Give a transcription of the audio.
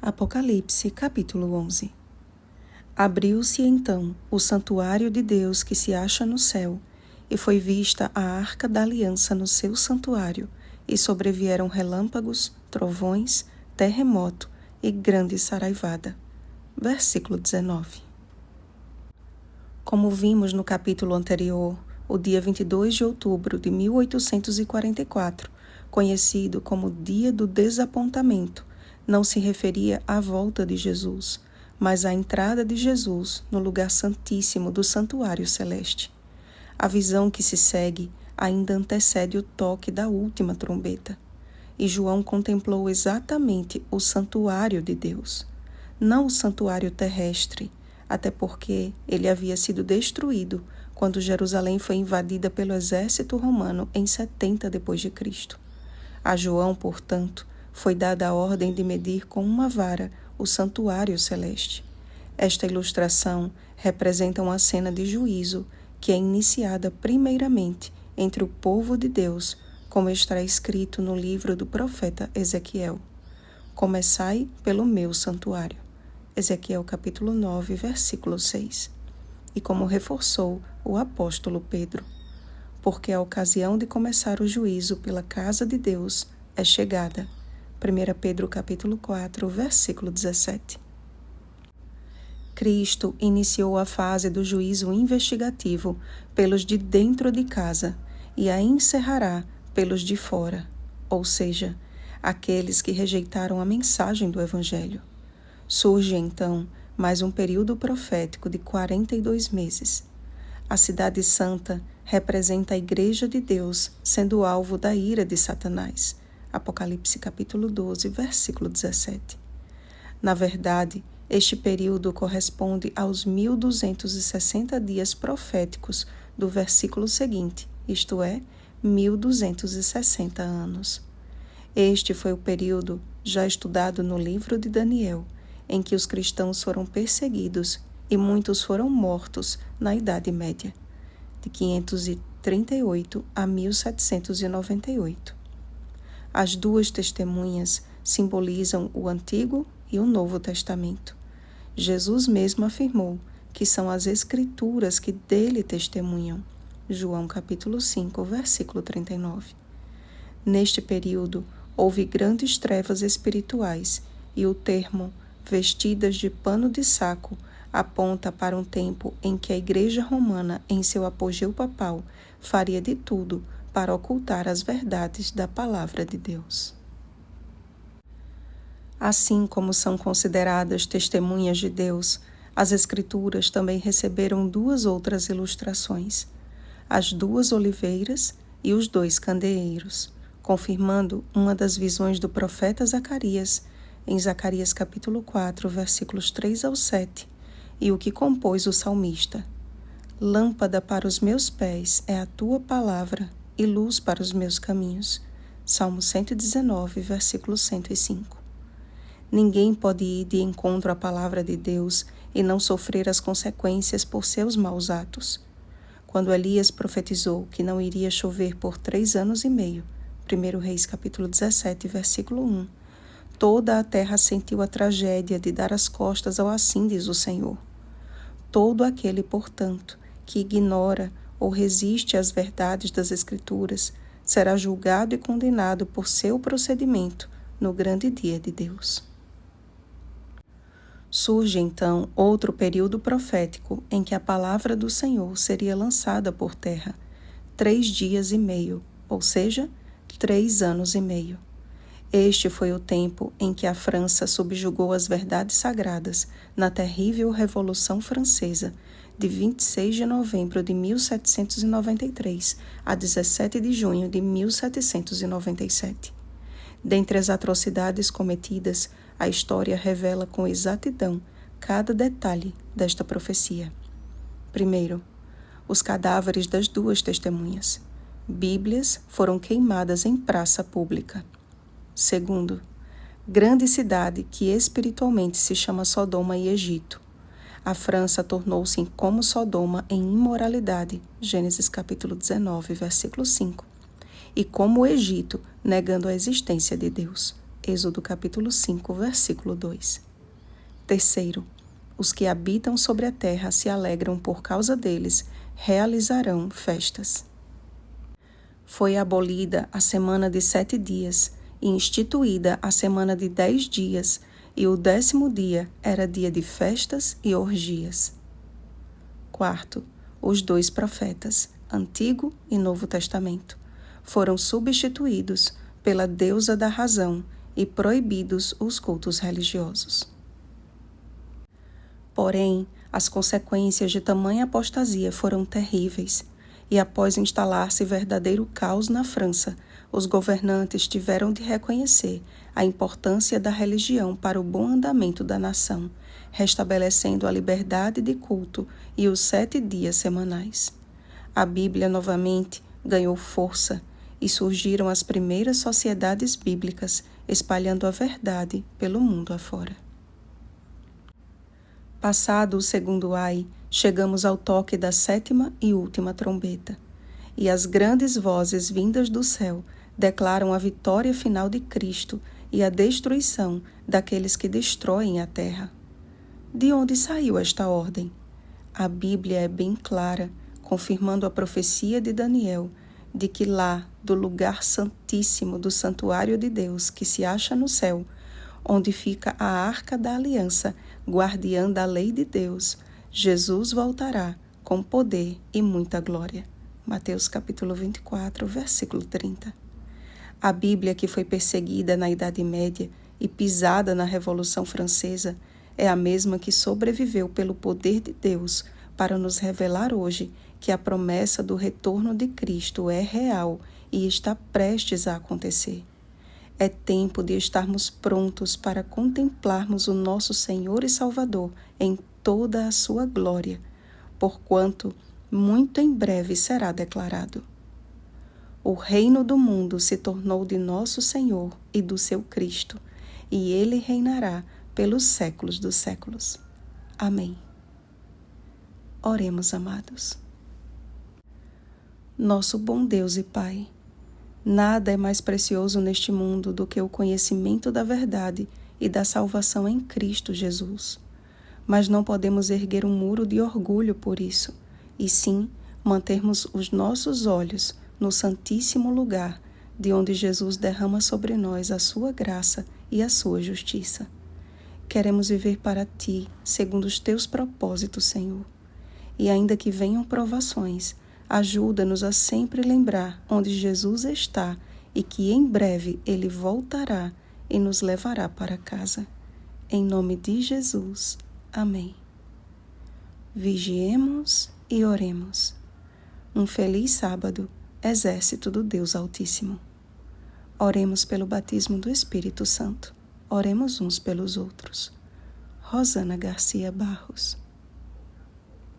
Apocalipse, capítulo 11. Abriu-se então o santuário de Deus que se acha no céu, e foi vista a arca da aliança no seu santuário, e sobrevieram relâmpagos, trovões, terremoto e grande saraivada. Versículo 19. Como vimos no capítulo anterior, o dia 22 de outubro de 1844, conhecido como Dia do Desapontamento, não se referia à volta de Jesus, mas à entrada de Jesus no lugar santíssimo do santuário celeste. A visão que se segue ainda antecede o toque da última trombeta, e João contemplou exatamente o santuário de Deus, não o santuário terrestre, até porque ele havia sido destruído quando Jerusalém foi invadida pelo exército romano em 70 d.C. A João, portanto, foi dada a ordem de medir com uma vara o santuário celeste. Esta ilustração representa uma cena de juízo que é iniciada primeiramente entre o povo de Deus, como está escrito no livro do profeta Ezequiel. Começai pelo meu santuário. Ezequiel capítulo 9, versículo 6. E como reforçou o apóstolo Pedro, porque a ocasião de começar o juízo pela casa de Deus é chegada. 1 Pedro capítulo 4, versículo 17. Cristo iniciou a fase do juízo investigativo pelos de dentro de casa e a encerrará pelos de fora, ou seja, aqueles que rejeitaram a mensagem do Evangelho. Surge então mais um período profético de 42 meses. A Cidade Santa representa a Igreja de Deus sendo alvo da ira de Satanás. Apocalipse capítulo 12, versículo 17. Na verdade, este período corresponde aos 1260 dias proféticos do versículo seguinte, isto é, 1260 anos. Este foi o período já estudado no livro de Daniel, em que os cristãos foram perseguidos e muitos foram mortos na Idade Média, de 538 a 1798. As duas testemunhas simbolizam o Antigo e o Novo Testamento. Jesus mesmo afirmou que são as Escrituras que dele testemunham. João capítulo 5, versículo 39. Neste período, houve grandes trevas espirituais e o termo vestidas de pano de saco aponta para um tempo em que a Igreja Romana, em seu apogeu papal, faria de tudo para ocultar as verdades da Palavra de Deus. Assim como são consideradas testemunhas de Deus, as Escrituras também receberam duas outras ilustrações, as duas oliveiras e os dois candeeiros, confirmando uma das visões do profeta Zacarias, em Zacarias capítulo 4, versículos 3 ao 7, e o que compôs o salmista. Lâmpada para os meus pés é a tua palavra e luz para os meus caminhos. Salmo 119, versículo 105. Ninguém pode ir de encontro à palavra de Deus e não sofrer as consequências por seus maus atos. Quando Elias profetizou que não iria chover por 3 anos e meio, 1 Reis capítulo 17, versículo 1, toda a terra sentiu a tragédia de dar as costas ao assim diz o Senhor. Todo aquele, portanto, que ignora ou resiste às verdades das Escrituras, será julgado e condenado por seu procedimento no grande dia de Deus. Surge então outro período profético em que a palavra do Senhor seria lançada por terra, 3 dias e meio, ou seja, 3 anos e meio. Este foi o tempo em que a França subjugou as verdades sagradas na terrível Revolução Francesa, de 26 de novembro de 1793 a 17 de junho de 1797. Dentre as atrocidades cometidas, a história revela com exatidão cada detalhe desta profecia. Primeiro, os cadáveres das duas testemunhas. Bíblias foram queimadas em praça pública. Segundo, grande cidade que espiritualmente se chama Sodoma e Egito. A França tornou-se como Sodoma em imoralidade, Gênesis capítulo 19, versículo 5, e como o Egito, negando a existência de Deus, Êxodo capítulo 5, versículo 2. Terceiro, os que habitam sobre a terra se alegram por causa deles, realizarão festas. Foi abolida a semana de 7 dias e instituída a semana de 10 dias, e o 10º dia era dia de festas e orgias. Quarto, os 2 profetas, Antigo e Novo Testamento, foram substituídos pela deusa da razão e proibidos os cultos religiosos. Porém, as consequências de tamanha apostasia foram terríveis, e após instalar-se verdadeiro caos na França, os governantes tiveram de reconhecer a importância da religião para o bom andamento da nação, restabelecendo a liberdade de culto e os 7 dias semanais. A Bíblia novamente ganhou força e surgiram as primeiras sociedades bíblicas, espalhando a verdade pelo mundo afora. Passado o 2º ai, chegamos ao toque da 7ª e última trombeta, e as grandes vozes vindas do céu declaram a vitória final de Cristo e a destruição daqueles que destroem a terra. De onde saiu esta ordem? A Bíblia é bem clara, confirmando a profecia de Daniel, de que lá, do lugar santíssimo do santuário de Deus, que se acha no céu, onde fica a arca da aliança, guardiã da lei de Deus, Jesus voltará com poder e muita glória. Mateus capítulo 24, versículo 30. A Bíblia, que foi perseguida na Idade Média e pisada na Revolução Francesa, é a mesma que sobreviveu pelo poder de Deus para nos revelar hoje que a promessa do retorno de Cristo é real e está prestes a acontecer. É tempo de estarmos prontos para contemplarmos o nosso Senhor e Salvador em toda a sua glória, porquanto muito em breve será declarado. O reino do mundo se tornou de nosso Senhor e do seu Cristo, e ele reinará pelos séculos dos séculos. Amém. Oremos, amados. Nosso bom Deus e Pai, nada é mais precioso neste mundo do que o conhecimento da verdade e da salvação em Cristo Jesus. Mas não podemos erguer um muro de orgulho por isso, e sim mantermos os nossos olhos no santíssimo lugar, de onde Jesus derrama sobre nós a sua graça e a sua justiça. Queremos viver para Ti, segundo os Teus propósitos, Senhor. E ainda que venham provações, ajuda-nos a sempre lembrar onde Jesus está e que em breve Ele voltará e nos levará para casa. Em nome de Jesus. Amém. Vigiemos e oremos. Um feliz sábado, exército do Deus Altíssimo. Oremos pelo batismo do Espírito Santo. Oremos uns pelos outros. Rosana Garcia Barros.